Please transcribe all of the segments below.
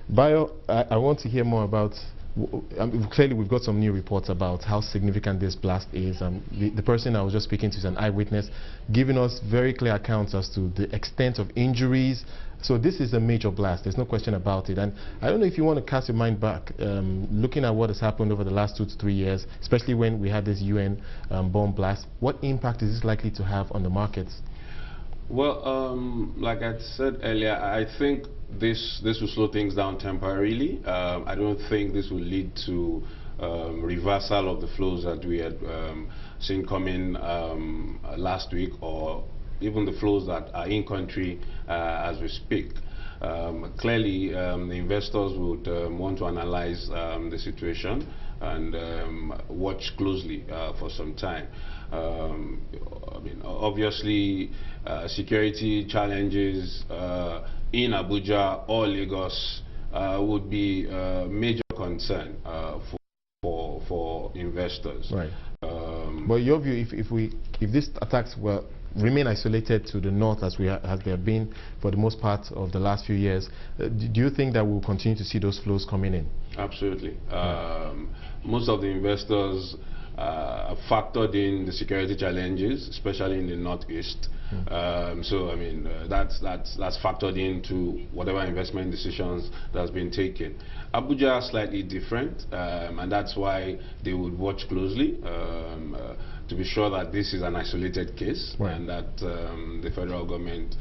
Bayo, I want to hear more about. Clearly, we've got some new reports about how significant this blast is. The person I was just speaking to is an eyewitness, giving us very clear accounts as to the extent of injuries. So this is a major blast. There's no question about it. And I don't know if you want to cast your mind back, looking at what has happened over the last 2 to 3 years, especially when we had this UN bomb blast. What impact is this likely to have on the markets? Well, like I said earlier, I think this will slow things down temporarily. I don't think this will lead to reversal of the flows that we had seen coming last week, or even the flows that are in country as we speak. Clearly, the investors would want to analyze the situation and watch closely for some time. I mean, obviously, security challenges in Abuja or Lagos would be a major concern for investors. Right. But your view, if these attacks remain isolated to the north as they have been for the most part of the last few years, do you think that we'll continue to see those flows coming in? Absolutely. Most of the investors factored in the security challenges, especially in the northeast. So I mean, that's factored into whatever investment decisions that's been taken. Abuja is slightly different, and that's why they would watch closely to be sure that this is an isolated case, right, and that the federal government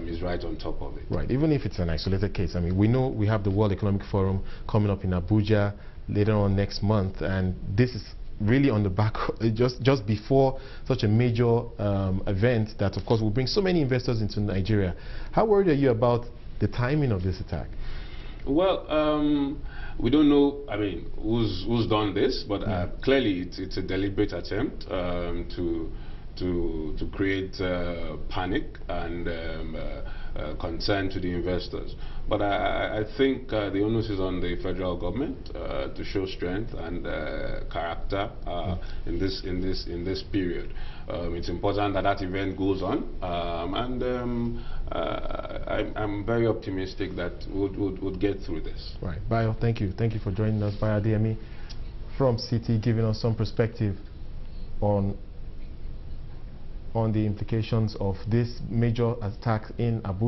is right on top of it. Right. Even if it's an isolated case, I mean, we know we have the World Economic Forum coming up in Abuja later on next month, and this is really on the back, just before such a major event that, of course, will bring so many investors into Nigeria. How worried are you about the timing of this attack? Well, we don't know, I mean, who's done this, but clearly it's a deliberate attempt to create panic and concern to the investors. But I think the onus is on the federal government to show strength and character in this period. It's important that that event goes on, and I'm very optimistic that we'll get through this. Right, Bayo, thank you for joining us. Bayo Adeyemo from Citi, giving us some perspective on the implications of this major attack in Abuja.